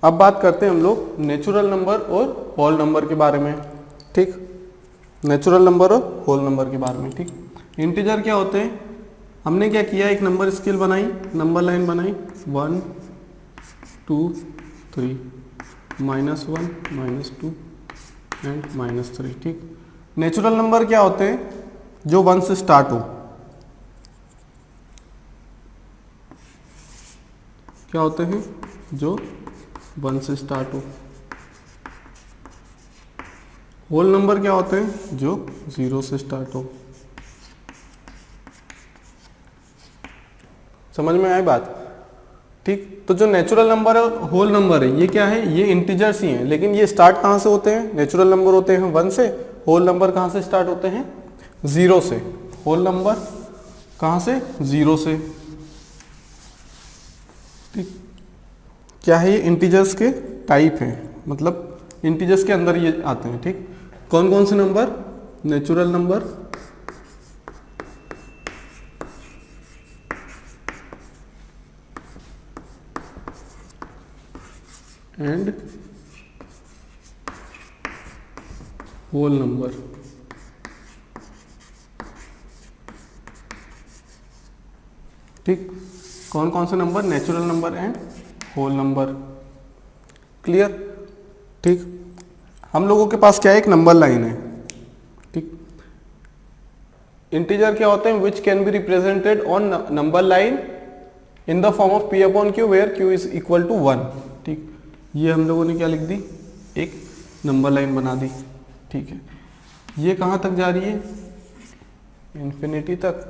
अब बात करते हैं हम लोग नेचुरल नंबर और होल नंबर के बारे में। ठीक, नेचुरल नंबर और होल नंबर के बारे में। ठीक, इंटीजर क्या होते हैं? हमने क्या किया, एक नंबर स्केल बनाई, नंबर लाइन बनाई, 1 2 3, -1 -2 एंड -3। ठीक, नेचुरल नंबर क्या होते हैं? जो 1 से स्टार्ट हो। क्या होते हैं? जो 1 से स्टार्ट हो। होल नंबर क्या होते हैं? जो 0 से स्टार्ट हो। समझ में आई बात? ठीक, तो जो नेचुरल नंबर है, होल नंबर है, ये क्या है? ये इंटीजर्स ही हैं, लेकिन ये स्टार्ट कहाँ से होते हैं? नेचुरल नंबर होते हैं 1 से, होल नंबर कहाँ से स्टार्ट होते हैं? 0 से। होल नंबर कहाँ से? 0 से। ठीक, क्या है? ये इंटीजर्स के टाइप हैं, मतलब इंटीजर्स के अंदर ये आते हैं। ठीक, कौन कौन से number? Natural number, and whole number. ठीक, कौन कौन से number? Natural number and whole number. Clear? ठीक, हम लोगों के पास क्या है? एक नंबर लाइन है। ठीक, इंटीजर क्या होते हैं? Which can be represented on number line in the form of p upon q where q is equal to 1। ठीक, ये हम लोगों ने क्या लिख दी? एक नंबर लाइन बना दी। ठीक है, ये कहाँ तक जा रही है? इन्फिनिटी तक।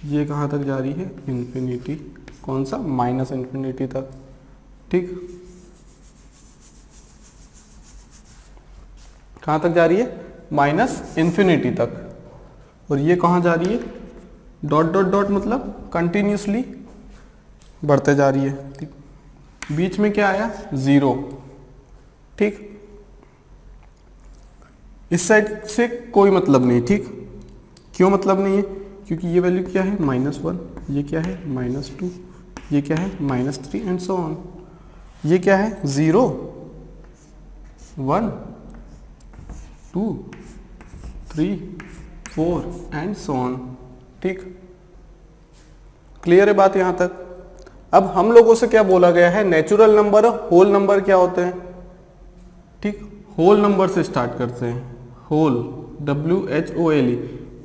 ये कहाँ तक जा रही है? इन्फिनिटी। कौन सा? माइनस इन्फिनिटी तक। ठीक, कहाँ तक जा रही है? माइनस इन्फिनिटी तक। और ये कहाँ जा रही है? डॉट डॉट डॉट, मतलब कंटिन्यूसली बढ़ते जा रही है। ठीक, बीच में क्या आया? 0। ठीक, इस साइड से कोई मतलब नहीं। ठीक, क्यों मतलब नहीं है? क्योंकि ये वैल्यू क्या है? -1, ये क्या है? -2, ये क्या है? -3 एंड सो ऑन। ये क्या है? 0 1 2 3 4 एंड सो ऑन। ठीक, क्लियर है बात यहां तक? अब हम लोगों से क्या बोला गया है? नेचुरल नंबर और होल नंबर क्या होते हैं? ठीक, होल नंबर से स्टार्ट करते हैं। Whole, WHOLE।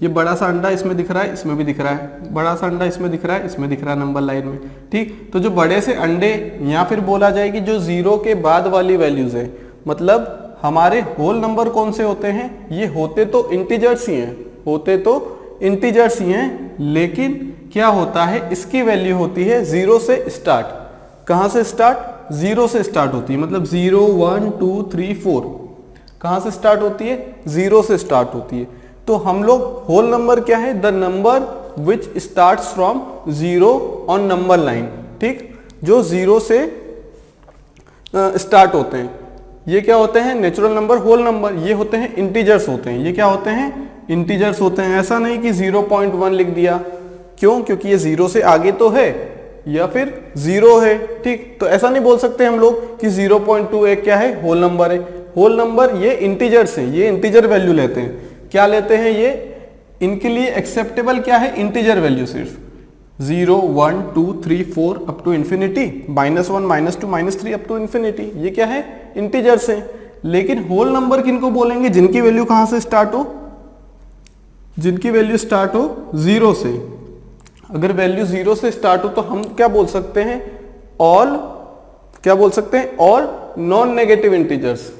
ये बड़ा सा अंडा इसमें दिख रहा है, इसमें भी दिख रहा है, बड़ा सा अंडा इसमें दिख रहा है, इसमें दिख रहा है नंबर लाइन में। ठीक, तो जो बड़े से अंडे, या फिर बोला जाए कि जो 0 के बाद वाली वैल्यूज है, मतलब हमारे होल नंबर कौन से होते हैं? ये होते तो इंटीजर्स ही हैं, होते तो इंटीजर्स ही हैं, लेकिन क्या होता है? इसकी वैल्यू होती है 0 से स्टार्ट। कहाँ से स्टार्ट? 0 से स्टार्ट होती है, मतलब 0 1 2 3 4 कहाँ से स्टार्ट होती है? 0 से स्टार्ट होती है। तो हम लोग होल नंबर क्या है? The number which starts from 0 on number line. ठीक, जो 0 से स्टार्ट होते हैं, ये क्या होते हैं? Natural number, whole number. ये होते हैं इंटीजर्स होते हैं। ये क्या होते हैं? इंटीजर्स होते हैं। ऐसा नहीं कि 0.1 लिख दिया। क्यों? क्योंकि ये 0 से आगे तो है, या फिर 0 है। ठीक, तो ऐसा नहीं बोल सकते हम लोग कि 0.2 एक क्या है? होल नंबर है। होल नंबर ये इंटीजर्स हैं, ये इंटीजर वैल्यू लेते हैं। क्या लेते हैं ये? इनके लिए एक्सेप्टेबल क्या है? इंटीजर वैल्यू सिर्फ 0 1 2 3 4 up to infinity, -1 -2 -3 up to infinity. ये क्या है? इंटीजर्स हैं। लेकिन होल नंबर किनको बोलेंगे? जिनकी वैल्यू कहां से स्टार्ट हो? जिनकी वैल्यू स्टार्ट हो 0 से। अगर वैल्यू 0 से स्टार्ट हो तो हम क्या बोल सकते हैं? ऑल, क्या बोल सकते हैं? All non negative integers.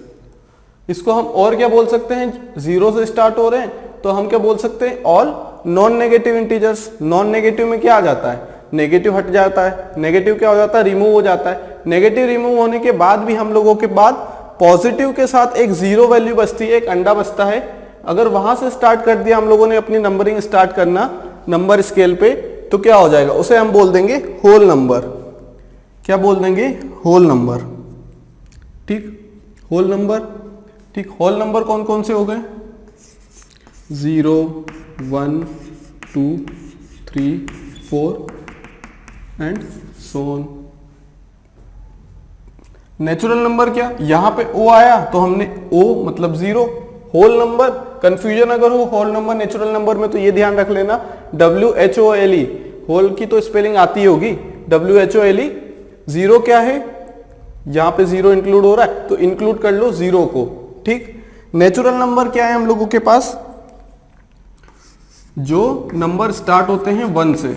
इसको हम और क्या बोल सकते हैं? 0 से स्टार्ट हो रहे हैं तो हम क्या बोल सकते हैं? All non negative integers. Non negative में क्या आ जाता है? नेगेटिव हट जाता है। नेगेटिव क्या हो जाता है? रिमूव हो जाता है। नेगेटिव रिमूव होने के बाद भी हम लोगों के बाद पॉजिटिव के साथ एक 0 वैल्यू बचती है, एक अंडा बचता है। अगर वहां से स्टार्ट कर दिया हम लोगों ने अपनी नंबरिंग स्टार्ट करना नंबर स्केल पे, तो क्या हो जाएगा? उसे हम बोल देंगे होल नंबर। क्या बोल देंगे? Whole number. ठीक, होल नंबर। ठीक, होल नंबर कौन कौन से हो गए? 0 1 2 3 4 and so on. Natural number क्या, यहां पे ओ आया तो हमने ओ मतलब जीरो। होल नंबर, कंफ्यूजन अगर हो होल नंबर नेचुरल नंबर में तो ये ध्यान रख लेना, WHOLE, होल की तो स्पेलिंग आती होगी, WHOLE। जीरो क्या है, यहां पे जीरो इंक्लूड हो रहा है तो इंक्लूड कर लो जीरो को। ठीक, नेचुरल नंबर क्या है हम लोगों के पास, जो नंबर स्टार्ट होते हैं 1 से,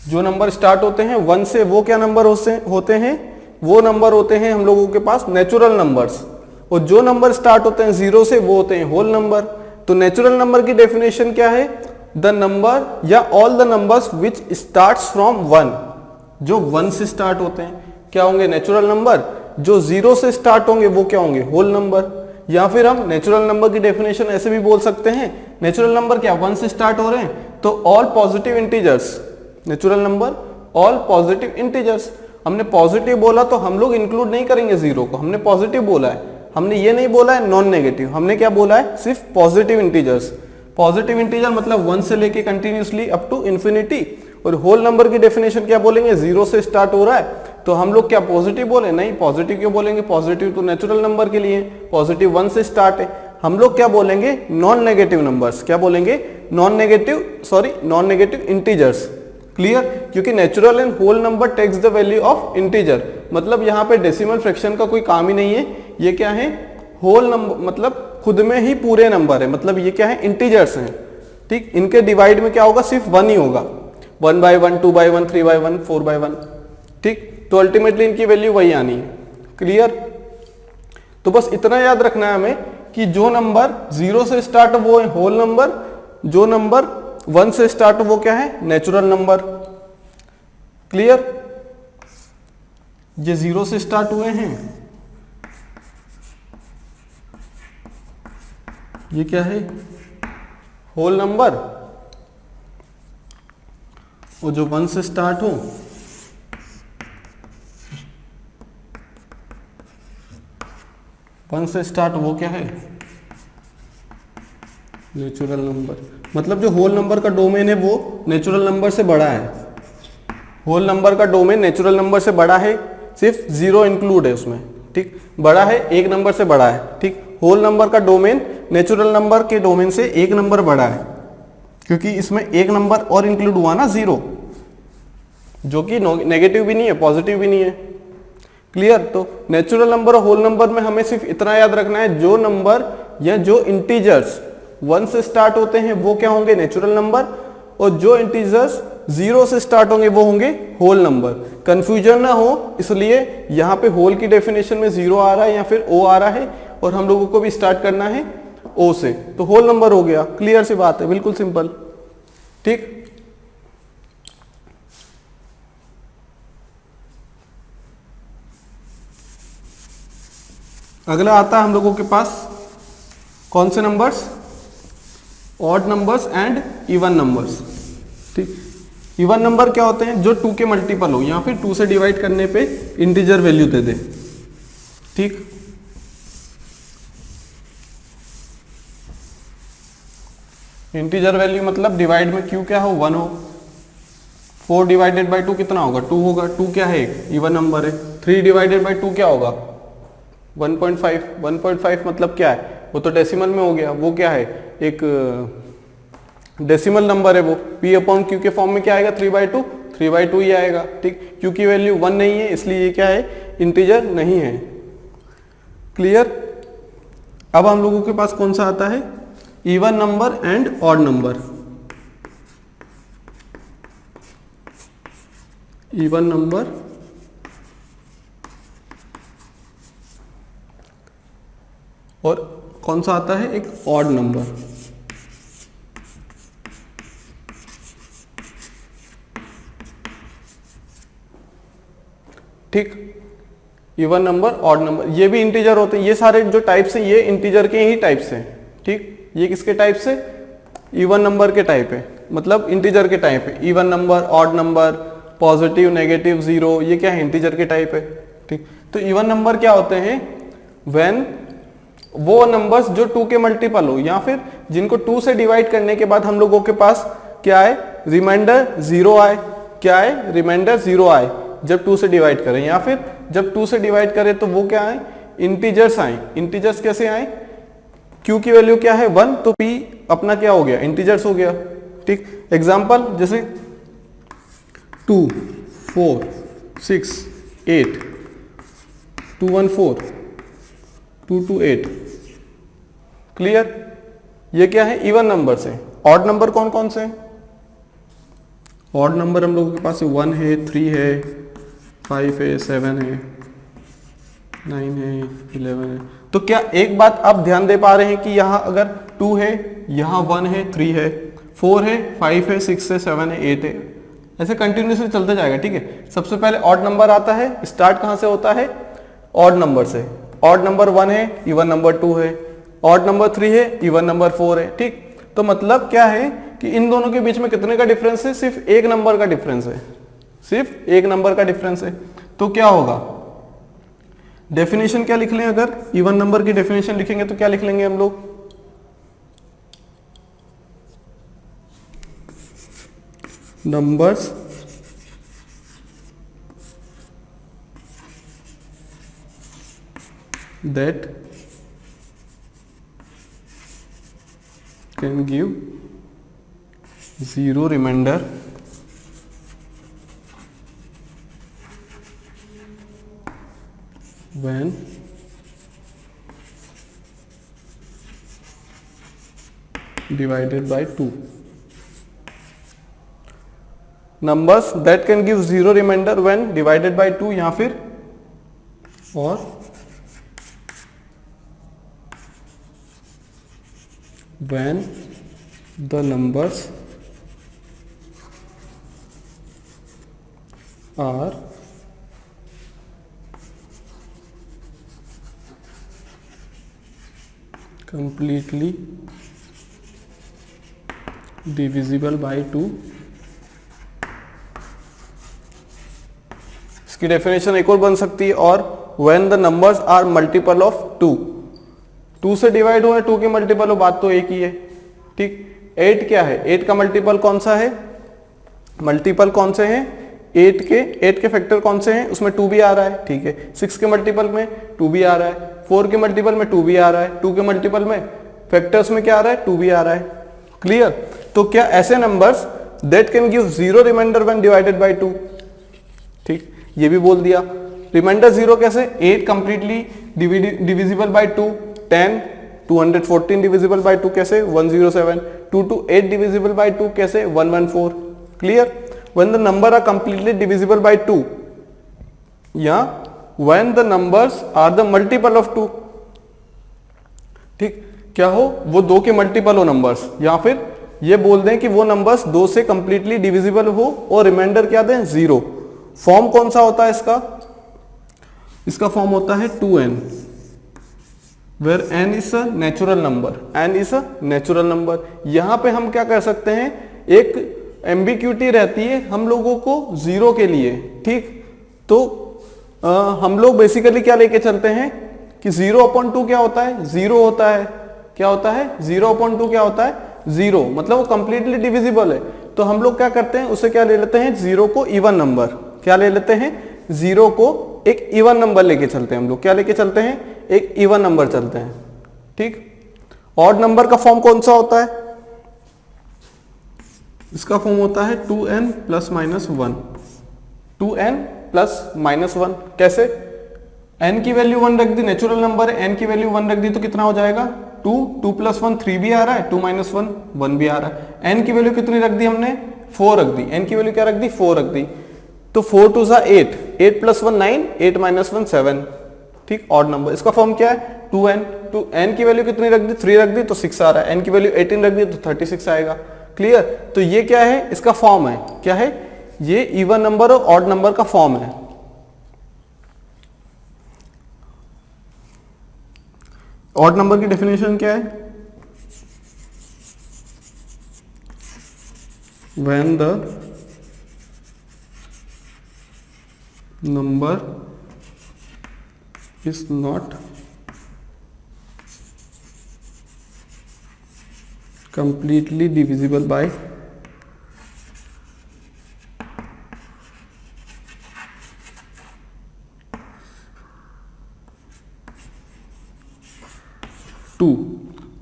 जो नंबर स्टार्ट होते हैं 1 से वो क्या नंबर होते हैं, वो नंबर होते हैं हम लोगों के पास नेचुरल नंबर्स। और जो नंबर स्टार्ट होते हैं 0 से वो होते हैं होल नंबर। तो नेचुरल नंबर की डेफिनेशन क्या है, द नंबर या all the numbers which starts from 1, जो 1 से स्टार्ट होते हैं क्या होंगे नेचुरल नंबर, जो 0 से स्टार्ट होंगे वो क्या होंगे होल नंबर। या फिर हम नेचुरल नंबर की डेफिनेशन ऐसे भी बोल सकते हैं, नेचुरल नंबर क्या 1 से स्टार्ट हो रहे हैं तो all positive integers, natural number all positive integers. हमने पॉजिटिव बोला तो हम लोग इंक्लूड नहीं करेंगे जीरो को, हमने पॉजिटिव बोला है, हमने ये नहीं बोला है नॉन नेगेटिव, हमने क्या बोला है सिर्फ पॉजिटिव इंटीजर्स। पॉजिटिव इंटीजर मतलब 1 से लेके कंटिन्यूसली अप टू इंफिनिटी। और होल नंबर की डेफिनेशन क्या बोलेंगे, 0 से स्टार्ट हो रहा है तो हम लोग क्या पॉजिटिव बोले, नहीं पॉजिटिव क्यों बोलेंगे, पॉजिटिव तो नेचुरल नंबर के लिए, पॉजिटिव 1 से स्टार्ट है। हम लोग क्या बोलेंगे नॉन नेगेटिव नंबर्स, क्या बोलेंगे नॉन नेगेटिव इंटीजर्स। क्लियर, क्योंकि natural and whole number takes the value of integer, मतलब यहाँ पे डेसिमल फ्रैक्शन का कोई काम ही नहीं है। ये क्या है होल नंबर, मतलब खुद में ही पूरे नंबर है, मतलब ये क्या है इंटीजर्स हैं। ठीक, इनके डिवाइड में क्या होगा सिर्फ 1 ही होगा, 1 by 1, 2 by 1, 3 by 1, 4 by 1। ठीक, तो अल्टीमेटली इनकी वैल्यू वही आनी है। क्लियर, तो बस इतना याद रखना है हमें कि जो नंबर 0 से स्टार्ट वो है होल नंबर, जो नंबर 1 से स्टार्ट वो क्या है नेचुरल नंबर। क्लियर, ये 0 से स्टार्ट हुए हैं, ये क्या है होल नंबर, और जो 1 से स्टार्ट हो वो क्या है नेचुरल नंबर। मतलब जो होल नंबर का डोमेन है वो नेचुरल नंबर से बड़ा है, होल नंबर का डोमेन नेचुरल नंबर से बड़ा है, सिर्फ 0 इंक्लूड है उसमें। ठीक, बड़ा है एक नंबर से बड़ा है। ठीक, होल नंबर का डोमेन नेचुरल नंबर के डोमेन से एक नंबर बड़ा है, क्योंकि इसमें एक नंबर और इंक्लूड हुआ ना 0, जो कि नेगेटिव भी नहीं है पॉजिटिव भी नहीं है। क्लियर, तो नेचुरल नंबर और होल नंबर में हमें सिर्फ इतना याद रखना है, जो नंबर या जो इंटीजर्स 1 से स्टार्ट होते हैं वो क्या होंगे नेचुरल नंबर, और जो इंटीजर्स 0 से स्टार्ट होंगे वो होंगे होल नंबर। कंफ्यूजन ना हो इसलिए यहाँ पे होल की डेफिनेशन में 0 आ रहा है या फिर O आ रहा है, और हम लोगों को भी स्टार्ट करना है O से, तो होल नंबर हो गया। क्लियर सी बात है, बिल्कुल सिंपल। ठीक, अगला आता है हम लोगों के पास कौन से numbers, odd numbers and even numbers. ठीक, इवन नंबर क्या होते हैं, जो 2 के मल्टीपल हो या फिर 2 से डिवाइड करने पे इंटीजर वैल्यू दे दे। ठीक, इंटीजर वैल्यू मतलब डिवाइड में क्यू क्या हो 1 हो, 4 डिवाइडेड बाई 2 कितना होगा 2 होगा, 2 क्या है इवन नंबर है। 3 डिवाइडेड बाई 2 क्या होगा 1.5, 1.5 मतलब क्या है, वो तो डेसिमल में हो गया, वो क्या है एक डेसिमल नंबर है, वो p अपॉन क्यू के फॉर्म में क्या आएगा 3/2, 3/2 ही आएगा। ठीक, क्यू की वैल्यू 1 नहीं है इसलिए ये क्या है इंटीजर नहीं है। क्लियर, अब हम लोगों के पास कौन सा आता है even number and odd number. Even number और कौन सा आता है एक ऑड नंबर। ठीक, इवन नंबर ऑड नंबर ये भी इंटीजर होते हैं, ये सारे जो टाइप्स हैं ये इंटीजर के ही टाइप्स हैं। ठीक, ये किसके टाइप से इवन नंबर के टाइप है, मतलब इंटीजर के टाइप है। Even number, odd number, positive, negative, zero, ये क्या है इंटीजर के टाइप है। ठीक, तो इवन नंबर क्या होते हैं व्हेन वो नंबर्स जो 2 के मल्टीपल हो या फिर जिनको 2 से डिवाइड करने के बाद हम लोगों के पास क्या है रिमाइंडर 0 आए। क्या आए, रिमाइंडर 0 आए जब 2 से डिवाइड करें, या फिर जब 2 से डिवाइड करें तो वो क्या आए, इंटीजर्स आए। इंटीजर्स कैसे आए, q की वैल्यू क्या है 1, तो p अपना क्या हो गया, इंटीजर्स हो गया। ठीक, एग्जांपल जैसे 2 4 6 8 2 1 4 2 2 8। क्लियर, ये क्या है, इवन नंबर से। ऑड नंबर कौन कौन से हैं, ऑड नंबर हम लोगों के पास 1 है, 3 है, 5 है, 7 है, 9 है, 11 है। तो क्या एक बात आप ध्यान दे पा रहे हैं कि यहाँ अगर 2 है, यहाँ 1 है, 3 है, 4 है, 5 है, 6 है, 7 है, 8 है, ऐसे कंटिन्यूसली चलते जाएगा। ठीक है, सबसे पहले ऑड नंबर आता है, स्टार्ट कहाँ से होता है, ऑड नंबर से। ऑड नंबर 1 है, इवन नंबर 2 है, ऑड नंबर 3 है, इवन नंबर 4 है। ठीक, तो मतलब क्या है कि इन दोनों के बीच में कितने का डिफरेंस है, सिर्फ एक नंबर का डिफरेंस है, सिर्फ एक नंबर का डिफरेंस है। तो क्या होगा, डेफिनेशन क्या लिख लें, अगर इवन नंबर की डेफिनेशन लिखेंगे तो क्या लिख लेंगे हम लोग, numbers that can give 0 remainder when divided by 2. Numbers that can give 0 remainder when divided by 2, या फिर और when the numbers are completely divisible by 2। इसकी डेफिनेशन एक और बन सकती है, और when the numbers are multiple of 2। 2 से डिवाइड हुआ है, 2 के मल्टीपल हो, बात तो एक ही है। ठीक, 8 क्या है, 8 का मल्टीपल कौन सा है, मल्टीपल कौन से हैं, 8 के फैक्टर कौन से हैं, उसमें 2 भी आ रहा है। ठीक है, 6 के मल्टीपल में 2 भी आ रहा है, 4 के मल्टीपल में 2 भी आ रहा है, 2 के मल्टीपल में फैक्टर्स में क्या आ रहा है, 2 भी आ रहा है। क्लियर, तो क्या ऐसे numbers that can give 0 remainder when divided by 2। ठीक, ये भी बोल दिया। रिमाइंडर 0 कैसे, 8 completely divisible by 2, 10 214 divisible by 2 कैसे, 107, 2 to 8 डिविजिबल बाय 2 कैसे, 114। Clear, when the number are completely divisible by 2, या when the numbers are the multiple of 2। ठीक, क्या हो, वो 2 के मल्टीपल हो नंबर्स, या फिर ये बोल दें कि वो नंबर्स 2 से कंप्लीटली डिविजिबल हो और रिमाइंडर क्या दें, 0। फॉर्म कौन सा होता है इसका, इसका फॉर्म होता है 2n, where n is a natural number, n is a natural number। यहां पे हम क्या कर सकते हैं, एक एम्बिग्यूटी रहती है हम लोगों को 0 के लिए। ठीक, तो हम लोग बेसिकली क्या लेके चलते हैं कि 0/2 क्या होता है, 0 होता है। क्या होता है, 0/2 क्या होता है, 0, मतलब वो कंप्लीटली डिविजिबल है। तो हम लोग क्या करते हैं, उसे क्या ले लेते हैं, 0 को इवन नंबर, क्या ले लेते हैं, 0 को एक इवन नंबर लेके चलते हैं हम लोग, क्या लेके चलते हैं, एक इवन नंबर चलते हैं। ठीक, ऑड नंबर का फॉर्म कौन सा होता है, इसका फॉर्म होता है 2n + -1, 2n + -1। कैसे, n की वैल्यू 1 रख दी, नेचुरल नंबर है, n की वैल्यू 1 रख दी तो कितना हो जाएगा, 2, 2 + 1 3 भी आ रहा है, 2 - 1 1 भी आ रहा है। n की वैल्यू कितनी रख दी हमने, 4 रख दी, n की वैल्यू क्या रख दी, 4 रख दी। तो 4 2 8, 8 + 1 9, 8 - 1 7। ठीक, ऑड नंबर, इसका फॉर्म क्या है, 2n। तो n की वैल्यू कितनी रख दी, 3 रख दी तो 6 आ रहा है, n की वैल्यू 18 रख दी तो 36 आएगा। क्लियर, तो ये क्या है, इसका फॉर्म है, क्या है, ये इवन नंबर और ऑड नंबर का फॉर्म है। ऑड नंबर की डेफिनेशन क्या है, when the number is not completely divisible by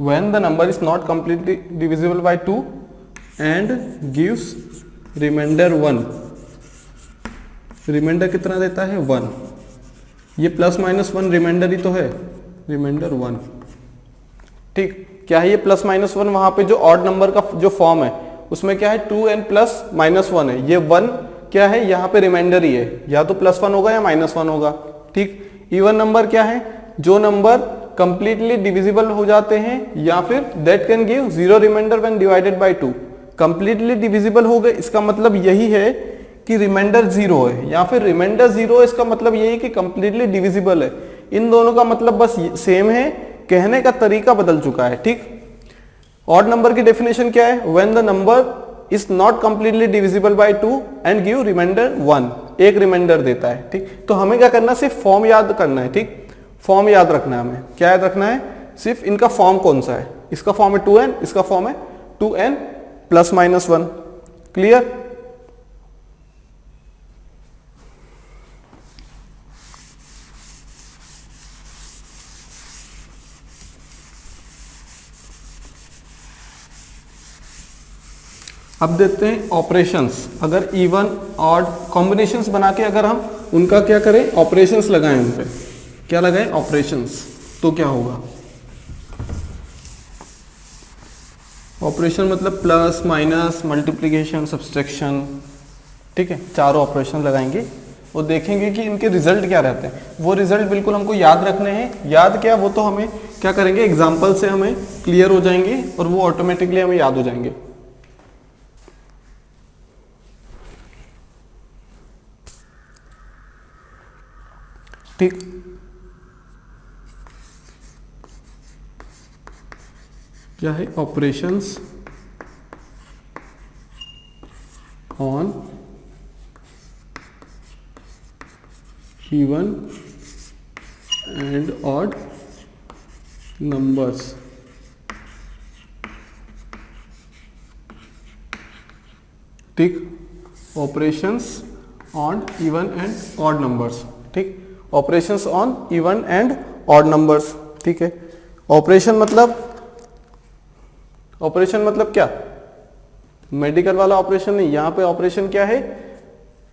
when the number is not completely divisible by 2 and gives remainder 1। Remainder कितना देता है 1। ये प्लस माइनस 1 रिमाइंडर ही तो है, रिमाइंडर 1। ठीक, क्या है ये प्लस माइनस 1? वहां पे जो ऑड नंबर का जो फॉर्म है उसमें क्या है 2n प्लस माइनस 1 है। ये 1 क्या है, यहाँ पे रिमाइंडर ही है, या तो प्लस 1 होगा या माइनस 1 होगा। ठीक, इवन नंबर क्या है, जो नंबर कंप्लीटली डिविजिबल हो जाते हैं या फिर that can give zero reminder when divided by 2। Completely divisible हो गए इसका मतलब यही है कि रिमाइंडर 0 है, या फिर रिमाइंडर 0 है इसका मतलब यही है कि कंप्लीटली डिविजिबल है। इन दोनों का मतलब बस सेम है, कहने का तरीका बदल चुका है। ठीक, ऑड नंबर की डेफिनेशन क्या है, when the number is not completely divisible by 2 and give remainder 1, एक रिमाइंडर देता है। ठीक, तो हमें क्या करना है, सिर्फ फॉर्म याद करना है। ठीक, फॉर्म याद रखना है हमें। क्या याद रखना है, सिर्फ इनका फॉर्म कौन सा है। इसका फॉर्म है 2n, इसका फॉर्म है 2n प्लस माइनस 1। क्लियर? अब देखते हैं ऑपरेशंस। अगर इवन ऑड कॉम्बिनेशंस बना के अगर हम उनका क्या करें, ऑपरेशंस लगाएं, उन पे क्या लगाएं, ऑपरेशंस, तो क्या होगा। ऑपरेशन मतलब प्लस माइनस मल्टीप्लिकेशन सब्सट्रैक्शन। ठीक है, चारों ऑपरेशन लगाएंगे और देखेंगे कि इनके रिजल्ट क्या रहते हैं। वो रिजल्ट बिल्कुल हमको याद रखने हैं। याद क्या, वो तो हमें क्या करेंगे, एग्जाम्पल से हमें क्लियर हो जाएंगे और वो ऑटोमेटिकली हमें याद हो जाएंगे। ठीक, क्या है, operations on even and odd numbers. ठीक, operations on even and odd numbers. ठीक, operations on even and odd numbers. ठीक है, ऑपरेशन मतलब क्या, मेडिकल वाला ऑपरेशन नहीं। यहां पे ऑपरेशन क्या है,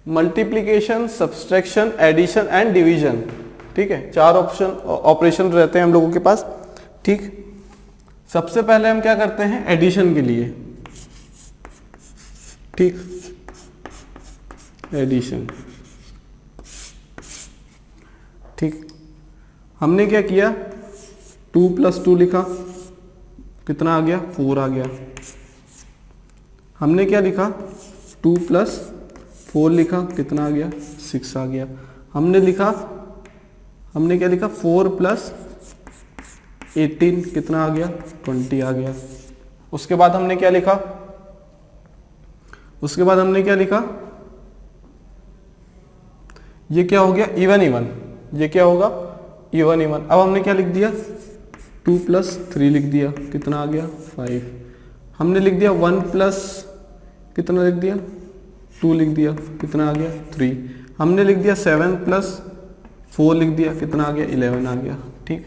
multiplication subtraction addition and division. ठीक है, चार ऑपरेशन रहते हैं हम लोगों के पास। ठीक, सबसे पहले हम क्या करते हैं, एडिशन के लिए। ठीक, एडिशन। ठीक, हमने क्या किया, 2 + 2 लिखा, कितना आ गया, 4 आ गया। हमने क्या लिखा, 2 + 4 लिखा, कितना आ गया, 6 आ गया। हमने क्या लिखा, 4 + 18 कितना आ गया, 20 आ गया। उसके बाद हमने क्या लिखा, ये क्या हो गया, इवन। ये क्या होगा, इवन। अब हमने क्या लिख दिया, 2 + 3 लिख दिया, कितना आ गया, 5। हमने लिख दिया 1 + कितना लिख दिया, 2 लिख दिया, कितना आ गया, 3। हमने लिख दिया 7 + 4 लिख दिया, कितना आ गया, 11 आ गया। ठीक,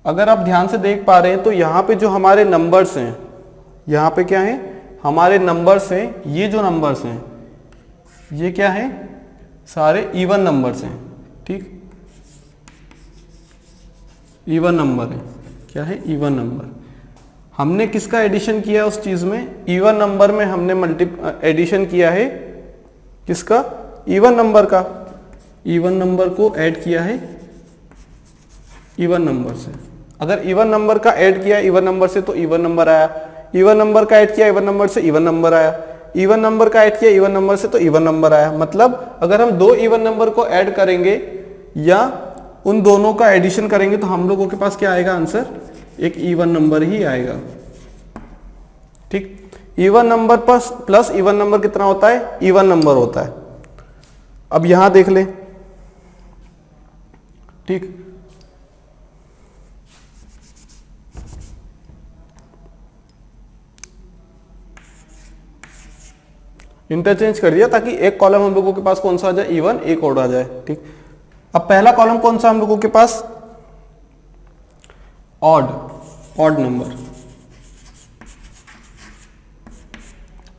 अगर आप ध्यान से देख पा रहे हैं तो यहाँ पे जो हमारे नंबर्स हैं, यहाँ पे क्या है, हमारे नंबर्स हैं। ये जो नंबर्स हैं ये क्या है, सारे इवन नंबर्स हैं। ठीक, इवन नंबर है। क्या है, इवन नंबर। हमने किसका एडिशन किया उस चीज में, इवन नंबर में हमने एडिशन किया है किसका, इवन नंबर का। इवन नंबर को ऐड किया है इवन नंबर से। अगर इवन नंबर का ऐड किया इवन नंबर से तो इवन नंबर आया, इवन नंबर का ऐड किया इवन नंबर से इवन नंबर आया, इवन नंबर का ऐड किया इवन नंबर से तो इवन नंबर आया। मतलब अगर हम 2 इवन नंबर को ऐड करेंगे या उन दोनों का एडिशन करेंगे तो हम लोगों के पास क्या आएगा, आंसर एक इवन नंबर ही आएगा। ठीक, even number plus even number कितना होता है, इवन नंबर होता है। अब यहां देख ले। ठीक, इंटरचेंज कर दिया ताकि एक कॉलम हम लोगों के पास कौन सा आ जाए, इवन, एक और आ जाए। ठीक, अब पहला कॉलम कौन सा हम लोगों के पास, ऑड नंबर।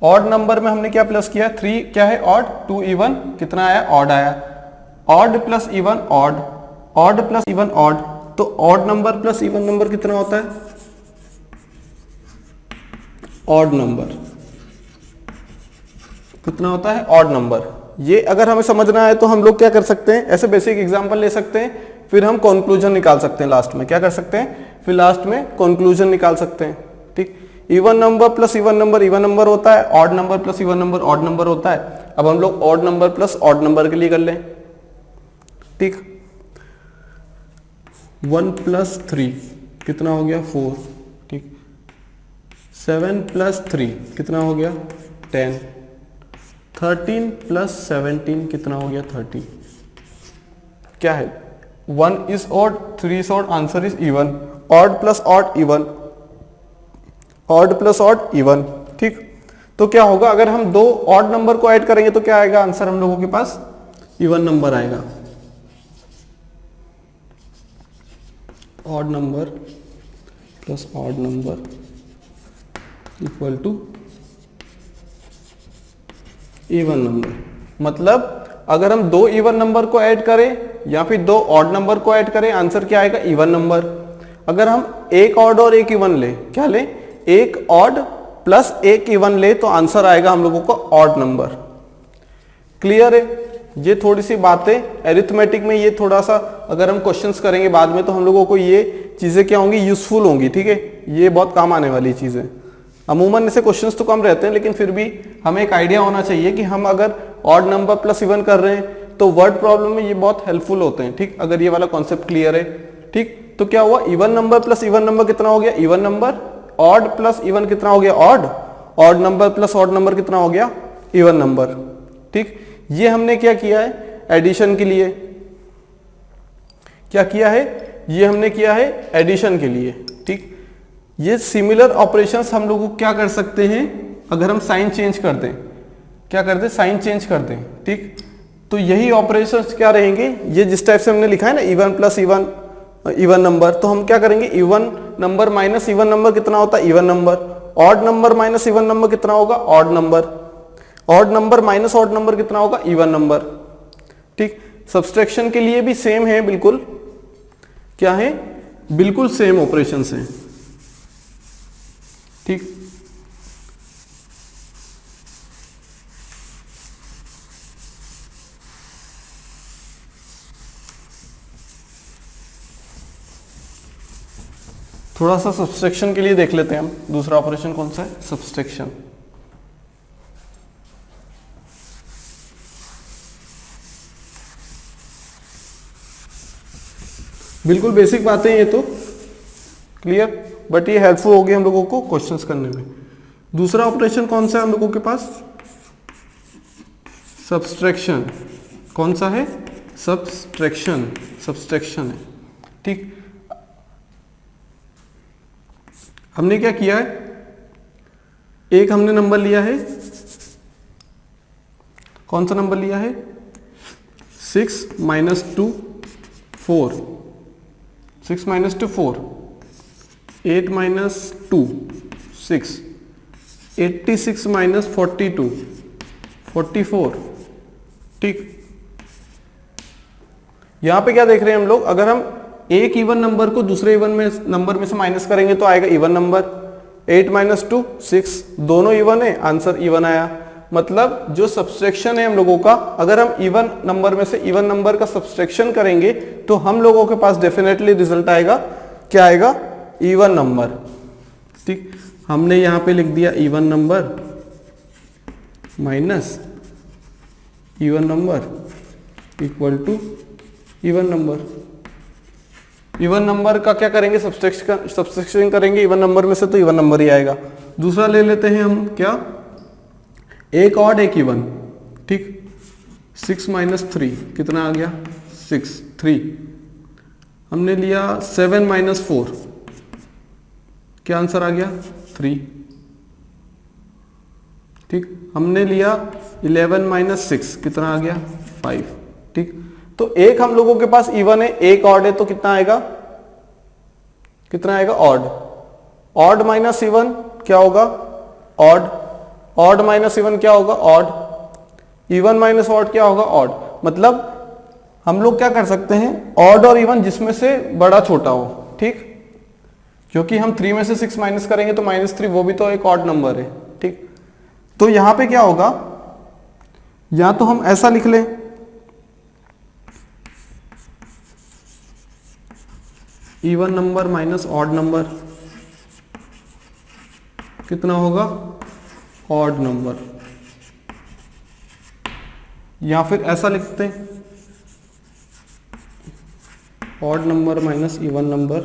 ऑड नंबर में हमने क्या प्लस किया, 3 क्या है ऑड, 2 इवन कितना आया, ऑड आया। Odd plus even odd, odd plus even odd, तो odd number plus even number कितना होता है, ऑड नंबर कितना होता है, ऑड नंबर। ये अगर हमें समझना है तो हम लोग क्या कर सकते हैं, ऐसे बेसिक एग्जांपल ले सकते हैं, फिर हम कंक्लूजन निकाल सकते हैं लास्ट में। क्या कर सकते हैं, फिर लास्ट में कंक्लूजन निकाल सकते हैं। ठीक, even number plus even number होता है, odd number plus even number odd number होता है। अब हम लोग odd number plus odd number के लिए कर लें। ठीक, 1 प्लस 3 कितना हो गया, 4। ठीक, 7 प्लस 3 कितना हो गया, 10। 13 प्लस 17 कितना हो गया, 30। क्या है, 1 is odd, 3 is odd, answer is even. Odd plus odd even, odd plus odd even. ठीक, तो क्या होगा, अगर हम दो ऑड नंबर को ऐड करेंगे तो क्या आएगा आंसर हम लोगों के पास, इवन नंबर आएगा। Odd number plus odd number equal to even number. मतलब अगर हम दो इवन नंबर को ऐड करें या फिर दो ऑड नंबर को ऐड करें, आंसर क्या आएगा, इवन नंबर। अगर हम एक ऑड और एक इवन ले, क्या ले, एक ऑड प्लस एक इवन ले, तो आंसर आएगा हम लोगों को ऑड नंबर। क्लियर है, ये थोड़ी सी बातें अरिथमेटिक में, ये थोड़ा सा अगर हम क्वेश्चंस करेंगे बाद में तो हम लोगों को ये चीजें क्या होंगी, यूजफुल होंगी। ठीक है, ये बहुत काम आने वाली चीजें। अमूमन ऐसे क्वेश्चंस तो कम रहते हैं, लेकिन फिर भी हमें एक आइडिया होना चाहिए कि हम अगर ऑड नंबर प्लस इवन कर रहे हैं तो वर्ड प्रॉब्लम में ये बहुत हेल्पफुल होते हैं। ठीक, अगर ये वाला कॉन्सेप्ट क्लियर है। ठीक, तो क्या हुआ, even number plus even number कितना हो गया, even number. Odd plus even कितना हो गया, odd. Odd number plus odd number कितना हो गया, इवन नंबर। ठीक, ये हमने क्या किया है एडिशन के लिए, क्या किया है, ये हमने किया है एडिशन के लिए। ठीक, ये सिमिलर ऑपरेशंस हम लोग क्या कर सकते हैं, अगर हम साइन चेंज कर दें, क्या कर दें, साइन चेंज कर दें। ठीक, तो यही ऑपरेशंस क्या रहेंगे, ये जिस टाइप से हमने लिखा है ना, even plus even even number, तो हम क्या करेंगे, even number minus even number कितना होता है, even number. Odd number minus even number कितना होगा, odd number. Odd number minus odd number कितना होगा, इवन नंबर। ठीक, सब्सट्रैक्शन के लिए भी सेम है, बिल्कुल क्या है, बिल्कुल सेम ऑपरेशंस हैं। ठीक, थोड़ा सा सब्सट्रैक्शन के लिए देख लेते हैं हम, दूसरा ऑपरेशन कौन सा है, सब्सट्रैक्शन। बिल्कुल बेसिक बातें ये तो क्लियर, बट ये हेल्पफुल होगी हम लोगों को क्वेश्चंस करने में। दूसरा ऑपरेशन कौन सा है हम लोगों के पास, सब्सट्रैक्शन। कौन सा है, सब्सट्रैक्शन, सब्सट्रैक्शन है। ठीक, हमने क्या किया है, एक हमने नंबर लिया है, कौन सा नंबर लिया है, 6 माइनस 2 4, 6 माइनस 2 4, 8 माइनस 2 6, 86 माइनस 42 44। ठीक, यहां पे क्या देख रहे हैं हम लोग, अगर हम एक इवन नंबर को दूसरे इवन में नंबर में से माइनस करेंगे तो आएगा इवन नंबर। 8 माइनस 2 6, दोनों इवन है, आंसर इवन आया। मतलब जो सब्सट्रैक्शन है हम लोगों का, अगर हम इवन नंबर में से इवन नंबर का सब्सट्रैक्शन करेंगे तो हम लोगों के पास डेफिनेटली रिजल्ट आएगा, क्या आएगा, इवन नंबर। ठीक, हमने यहां पे लिख दिया even number minus even number equal to even number. Even number का क्या करेंगे, सब्सट्रैक्शन करेंगे इवन नंबर में से, तो इवन नंबर ही आएगा। दूसरा ले लेते हैं हम, क्या, एक ऑड एक इवन। ठीक, 6 माइनस 3 कितना आ गया, 6 3। हमने लिया 7 माइनस 4, क्या आंसर आ गया, 3। ठीक, हमने लिया 11 माइनस 6 कितना आ गया, 5। ठीक, तो एक हम लोगों के पास इवन है, एक ऑड है, तो कितना आएगा, कितना आएगा ऑड। ऑड माइनस इवन क्या होगा ऑड। ऑड माइनस इवन क्या होगा ऑड। इवन माइनस ऑड क्या होगा ऑड। मतलब हम लोग क्या कर सकते हैं ऑड और इवन जिसमें से बड़ा छोटा हो, ठीक, क्योंकि हम 3 में से 6 माइनस करेंगे तो -3 वो भी तो एक ऑड नंबर है, ठीक। तो यहां पे क्या होगा, या तो हम ऐसा लिख लें even number minus odd number कितना होगा ऑड नंबर, या फिर ऐसा लिखते हैं odd number minus even number,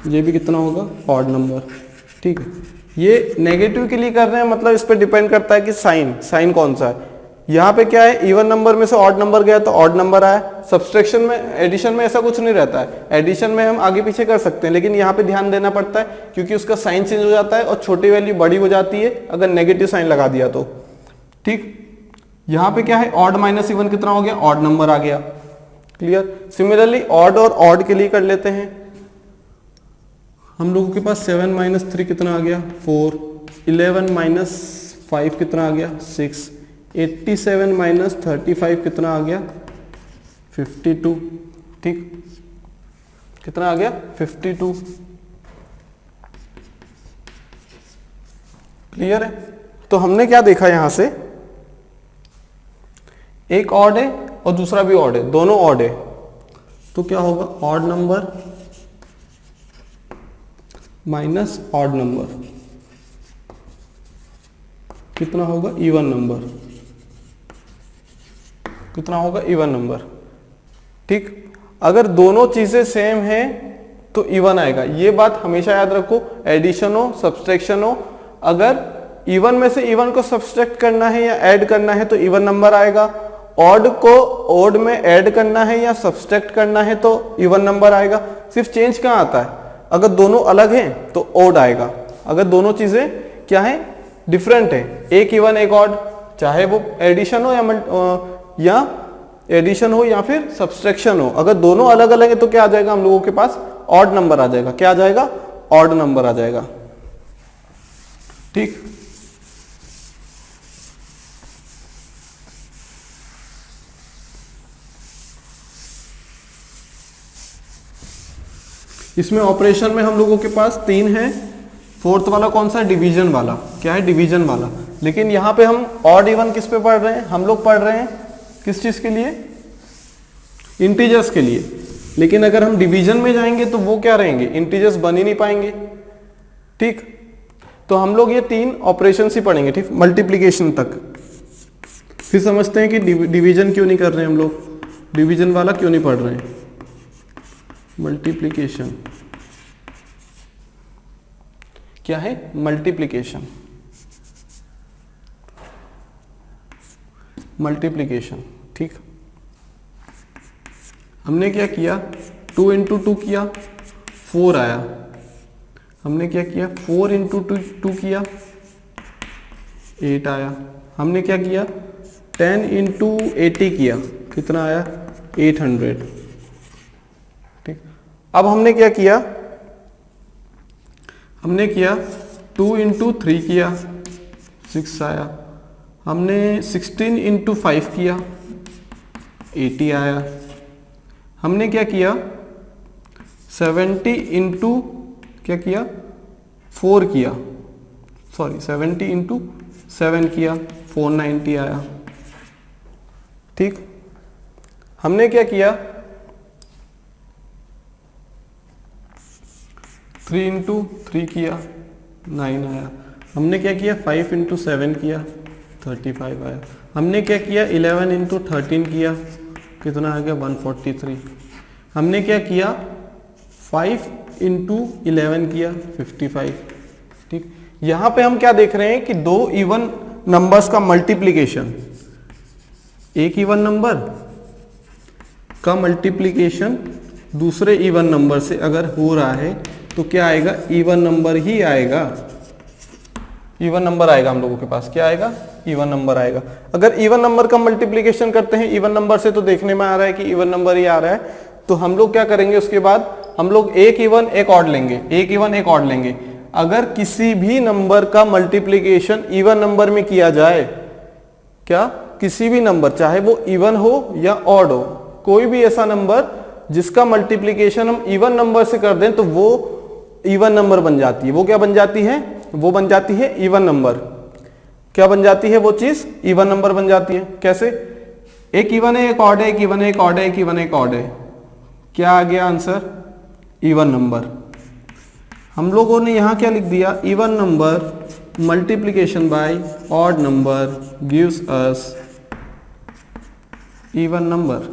ये भी कितना होगा ऑड नंबर, ठीक है। ये नेगेटिव के लिए कर रहे हैं, मतलब इस पे डिपेंड करता है कि साइन कौन सा है। यहाँ पे क्या है, इवन नंबर में से ऑड नंबर गया तो ऑड नंबर आया। सब्सट्रैक्शन में, एडिशन में ऐसा कुछ नहीं रहता है। एडिशन में हम आगे पीछे कर सकते हैं, लेकिन यहाँ पे ध्यान देना पड़ता है क्योंकि उसका साइन चेंज हो जाता है और छोटी वैल्यू बड़ी हो जाती है अगर नेगेटिव साइन लगा दिया तो, ठीक। यहाँ पे क्या है ऑड माइनस इवन कितना हो गया ऑड नंबर आ गया, क्लियर। सिमिलरली ऑड और ऑड के लिए कर लेते हैं। हम लोगों के पास 7 माइनस 3 कितना आ गया 4, 11 माइनस 5 कितना आ गया 6, 87 माइनस 35 कितना आ गया 52, ठीक, कितना आ गया 52, क्लियर है। तो हमने क्या देखा यहां से, एक ऑड है और दूसरा भी ऑड है, दोनों ऑड है, तो क्या होगा odd number minus odd number कितना होगा इवन नंबर, कितना होगा इवन नंबर, ठीक। अगर दोनों चीजें सेम हैं तो इवन आएगा, ये बात हमेशा याद रखो। एडिशन हो सब्सट्रैक्शन हो, अगर इवन में से इवन को सब्सट्रैक्ट करना है या ऐड करना है तो इवन नंबर आएगा। ऑड को ऑड में ऐड करना है या सब्सट्रैक्ट करना है तो इवन नंबर आएगा। सिर्फ चेंज कहाँ आता है, अगर दोनों अलग हैं तो ऑड आएगा, अगर दोनों चीजें क्या है डिफरेंट है, एक इवन एक ऑड, चाहे वो एडिशन हो या एडिशन हो या फिर सब्सट्रैक्शन हो, अगर दोनों अलग अलग है तो क्या आ जाएगा हम लोगों के पास ऑड नंबर आ जाएगा। क्या आ जाएगा ऑड नंबर आ जाएगा, ठीक। इसमें ऑपरेशन में हम लोगों के पास 3 है। फोर्थ वाला कौन सा है डिवीजन वाला, क्या है डिवीजन वाला। लेकिन यहां पे हम ऑड इवन किस पे पढ़ रहे हैं, हम लोग पढ़ रहे हैं किस चीज के लिए इंटीजर्स के लिए। लेकिन अगर हम डिवीजन में जाएंगे तो वो क्या रहेंगे इंटीजर्स बन ही नहीं पाएंगे, ठीक। तो हम लोग ये 3 ऑपरेशन ही पढ़ेंगे, ठीक, मल्टीप्लीकेशन तक। फिर समझते हैं कि डिवीजन क्यों नहीं कर रहे हैं हम लोग, डिवीजन वाला क्यों नहीं पढ़ रहे हैं। मल्टीप्लिकेशन क्या है, मल्टीप्लिकेशन, मल्टीप्लिकेशन, ठीक। हमने क्या किया 2 इंटू 2 किया 4 आया, हमने क्या किया 4 इंटू 2 किया 8 आया, हमने क्या किया 10 इंटू 80 किया कितना आया 800, ठीक। अब हमने क्या किया, हमने किया 2 इंटू 3 किया 6 आया, हमने 16 इंटू 5 किया 80 आया, हमने क्या किया 70 इंटू क्या किया 4 किया, सॉरी 70 इंटू 7 किया 490 आया, ठीक। हमने क्या किया 3 इंटू 3 किया 9 आया, हमने क्या किया 5 इंटू 7 किया 35 आया, हमने क्या किया 11 इंटू 13 किया कितना आ गया 143, हमने क्या किया 5 इंटू 11 किया 55, ठीक। यहां पे हम क्या देख रहे हैं कि 2 इवन नंबर्स का मल्टीप्लीकेशन, एक इवन नंबर का मल्टीप्लीकेशन दूसरे इवन नंबर से अगर हो रहा है तो क्या आएगा इवन नंबर ही आएगा, इवन नंबर आएगा हम लोगों के पास, क्या आएगा इवन नंबर आएगा। अगर इवन नंबर का मल्टीप्लिकेशन करते हैं इवन नंबर से तो देखने में आ रहा है कि इवन नंबर ही आ रहा है, तो हम लोग क्या करेंगे उसके बाद हम लोग एक इवन एक ऑड लेंगे, एक इवन एक ऑड लेंगे। अगर किसी भी नंबर का मल्टीप्लिकेशन इवन नंबर में किया जाए, क्या किसी भी नंबर, चाहे वो इवन हो या ऑड हो, कोई भी ऐसा नंबर जिसका मल्टीप्लिकेशन हम इवन नंबर से कर दें तो वो इवन नंबर बन जाती है। वो क्या बन जाती है? वो बन जाती है इवन नंबर। क्या बन जाती है वो चीज? इवन नंबर बन जाती है। कैसे? एक इवन है, एक ऑड है, एक इवन है, एक ऑड है, एक इवन है, एक ऑड है। क्या आ गया आंसर? Even number. हम लोगों ने यहां क्या लिख दिया? Even number multiplication bye odd number gives us even number.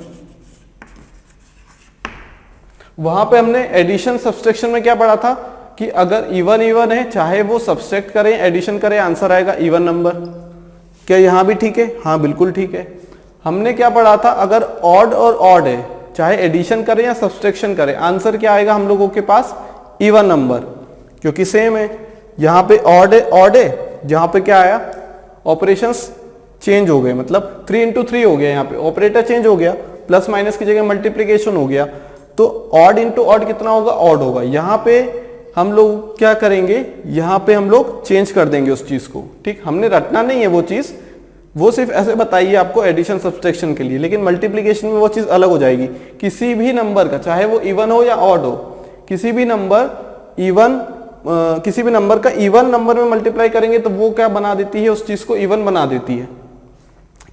वहां पे हमने एडिशन सब्सट्रैक्शन में क्या पढ़ा था कि अगर इवन इवन है, चाहे वो सब्सट्रैक्ट करें एडिशन करें, आंसर आएगा इवन नंबर। क्या यहां भी ठीक है? हाँ बिल्कुल ठीक है। हमने क्या पढ़ा था? अगर ऑड और ऑड है, चाहे एडिशन करें या सब्सट्रैक्शन करें, आंसर क्या आएगा हम लोगों के पास? इवन नंबर, क्योंकि सेम है। यहां पे ऑड है, जहां पे क्या आया? ऑपरेशंस चेंज हो गए, मतलब 3 into 3 हो गया, यहाँ पे ऑपरेटर चेंज हो गया, प्लस माइनस की जगह मल्टीप्लिकेशन हो गया, तो ऑड इंटू ऑड कितना होगा? ऑड होगा। यहाँ पे हम लोग क्या करेंगे? यहाँ पे हम लोग चेंज कर देंगे उस चीज को। ठीक, हमने रटना नहीं है वो चीज, वो सिर्फ ऐसे बताइए आपको एडिशन सब्सट्रैक्शन के लिए, लेकिन मल्टीप्लिकेशन में वो चीज अलग हो जाएगी। किसी भी नंबर का, चाहे वो इवन हो या ऑड हो, किसी भी नंबर का इवन नंबर में मल्टीप्लाई करेंगे तो वो क्या बना देती है? उस चीज को इवन बना देती है।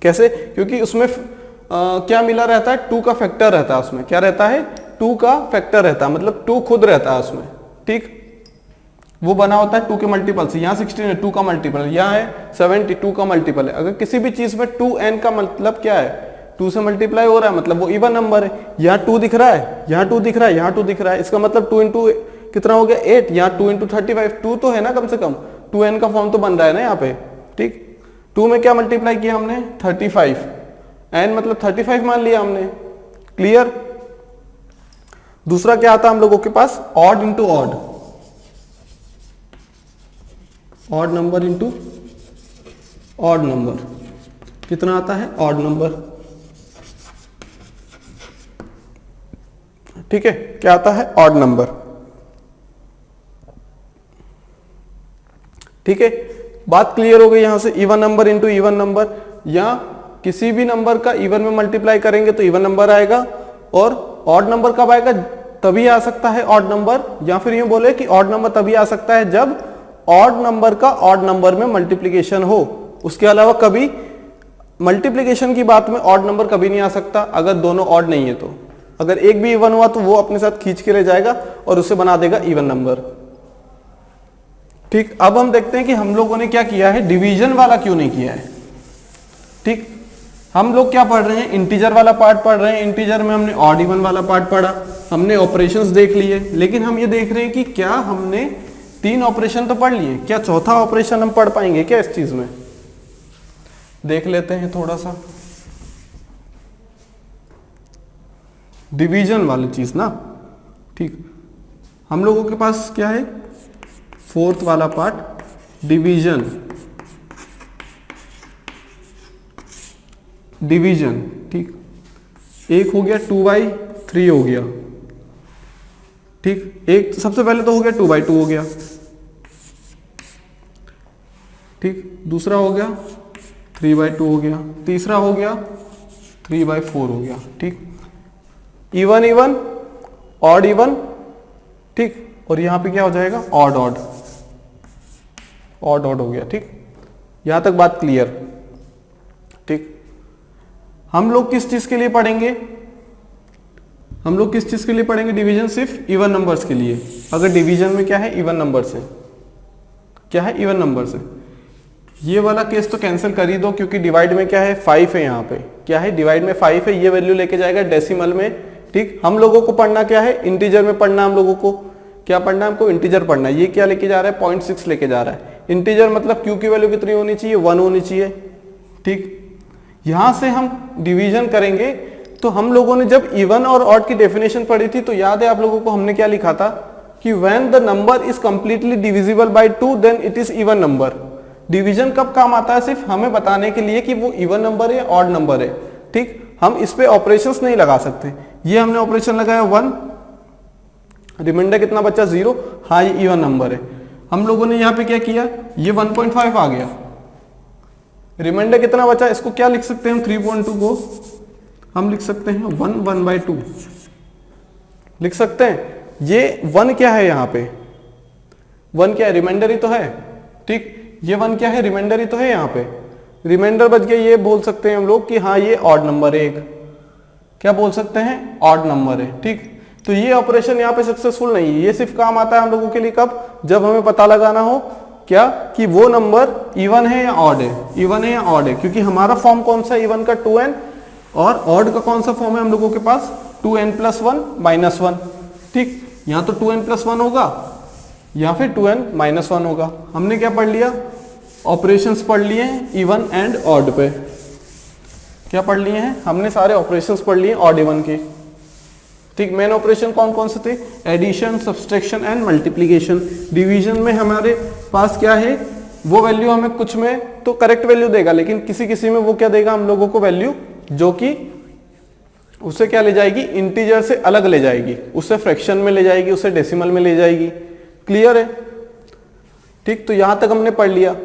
कैसे? क्योंकि उसमें क्या मिला रहता है? 2 का फैक्टर रहता है उसमें। क्या रहता है? 2 का फैक्टर रहता है, मतलब 2 खुद रहता है उसमें। ठीक, वो बना होता है 2 के मल्टीपल से। यहाँ 16 है, 2 का मल्टीपल है। यहाँ है 72 का मल्टीपल है। अगर किसी भी चीज में 2n का मतलब क्या है? 2 से मल्टीप्लाई हो रहा है, मतलब वो इवन नंबर है। यहाँ 2 दिख रहा है, यहाँ 2 दिख रहा है, यहाँ 2 दिख रहा है, इसका मतलब 2 इंटू कितना हो गया? 8। यहाँ 2 इंटू 35, 2 तो है ना, कम से कम 2n का फॉर्म तो बन रहा है ना यहाँ पे। ठीक, 2 में क्या मल्टीप्लाई किया हमने? 35, n मतलब 35 मान लिया हमने। क्लियर? दूसरा क्या आता है हम लोगों के पास? Odd into odd, odd number into odd number. कितना आता है? Odd number. ठीक है, क्या आता है? Odd number. ठीक है, बात क्लियर हो गई यहां से। Even number into even number, या किसी भी नंबर का इवन में मल्टीप्लाई करेंगे तो इवन नंबर आएगा, और ऑड नंबर कब आएगा? तभी आ सकता है ऑड नंबर, या फिर यूं बोले कि ऑड नंबर तभी आ सकता है जब ऑड नंबर का ऑड नंबर में मल्टीप्लिकेशन हो। उसके अलावा कभी मल्टीप्लिकेशन की बात में ऑड नंबर कभी नहीं आ सकता अगर दोनों ऑड नहीं है। तो अगर एक भी इवन हुआ तो वो अपने साथ खींच के ले जाएगा और उसे बना देगा इवन नंबर। ठीक, अब हम देखते हैं कि हम लोगों ने क्या किया है, डिवीजन वाला क्यों नहीं किया है। ठीक, हम लोग क्या पढ़ रहे हैं? इंटीजर वाला पार्ट पढ़ रहे हैं। इंटीजर में हमने ऑड इवन वाला पार्ट पढ़ा, हमने ऑपरेशंस देख लिए, लेकिन हम ये देख रहे हैं कि क्या हमने 3 ऑपरेशन तो पढ़ लिए, क्या चौथा ऑपरेशन हम पढ़ पाएंगे क्या इस चीज में? देख लेते हैं थोड़ा सा डिवीजन वाली चीज ना। ठीक, हम लोगों के पास क्या है? 4th वाला पार्ट, डिवीजन। डिवीजन, ठीक, एक हो गया 2/3 हो गया। ठीक, एक सबसे पहले तो हो गया 2/2 हो गया। ठीक, दूसरा हो गया 3/2 हो गया, तीसरा हो गया 3/4 हो गया। ठीक, इवन इवन, ऑड इवन। ठीक, और यहां पे क्या हो जाएगा? ऑड ऑड, ऑड ऑड हो गया। ठीक, यहां तक बात क्लियर। ठीक, हम लोग किस चीज के लिए पढ़ेंगे? हम लोग किस चीज के लिए पढ़ेंगे डिवीजन? सिर्फ इवन नंबर्स के लिए। अगर डिवीजन में क्या है? इवन नंबर से। क्या है? इवन नंबर से। ये वाला केस तो कैंसिल कर ही दो, क्योंकि डिवाइड में क्या है? 5 है। यहाँ पे क्या है? डिवाइड में 5 है। ये वैल्यू लेके जाएगा डेसिमल में। ठीक, हम लोगों को पढ़ना क्या है? इंटीजर में पढ़ना। हम लोगों को क्या पढ़ना है? हमको इंटीजर पढ़ना है। ये क्या लेके जा रहा है? 0.6 लेके जा रहा है। इंटीजर मतलब क्यू की वैल्यू कितनी होनी चाहिए? 1 होनी चाहिए। ठीक, यहां से हम डिवीजन करेंगे तो हम लोगों ने जब इवन और ऑड की डेफिनेशन पढ़ी थी तो याद है आप लोगों को हमने क्या लिखा था कि when the number is completely divisible by 2 then it is even number. Division कब काम आता है? सिर्फ हमें बताने के लिए कि वो इवन नंबर है या ऑड नंबर है। ठीक, हम इस पे ऑपरेशंस नहीं लगा सकते। ये हमने ऑपरेशन लगाया 1, रिमाइंडर कितना बचा 0, हाँ ये इवन नंबर है। हम लोगों ने यहाँ पे क्या किया, ये 1.5 आ गया, रिमाइंडर कितना बचा, इसको क्या लिख सकते हैं हम, 3.2 को हम लिख सकते हैं 1/2 लिख सकते हैं। ये 1 क्या है, यहाँ पे 1 क्या है, रिमाइंडर ही तो है, ठीक, ये 1 क्या है, रिमाइंडर ही तो है, यहाँ पे रिमाइंडर बच गया। ये बोल सकते हैं हम लोग कि हाँ ये ऑड नंबर है, एक क्या बोल सकते हैं, ऑड नंबर है, ठीक। तो ये ऑपरेशन यहाँ पे सक्सेसफुल नहीं है, ये सिर्फ काम आता है हम लोगों के लिए कब, जब हमें पता लगाना हो क्या कि वो नंबर इवन है या ऑड है, इवन है या ऑड है, क्योंकि हमारा फॉर्म कौन सा है इवन का 2n, और ऑड का कौन सा फॉर्म है हम लोगों के पास 2n+1 -1, ठीक। यहाँ तो 2n+1 होगा या फिर 2n-1 होगा। हमने क्या पढ़ लिया, ऑपरेशंस पढ़ लिए हैं इवन एंड ऑड पे, क्या पढ़ लिए हैं हमने, सारे ऑपरेशंस पढ़ लिए ऑड इवन के, ठीक। मेन ऑपरेशन कौन कौन से थे, addition, subtraction and multiplication. Division में हमारे पास क्या है, वो वैल्यू हमें कुछ में तो करेक्ट वैल्यू देगा, लेकिन किसी किसी में वो क्या देगा हम लोगों को वैल्यू जो कि उससे क्या ले जाएगी, इंटीजर से अलग ले जाएगी, उससे फ्रैक्शन में ले जाएगी, उससे डेसिमल में ले जाएगी। क्लियर है, ठीक। तो यहां तक हमने पढ़ लिया।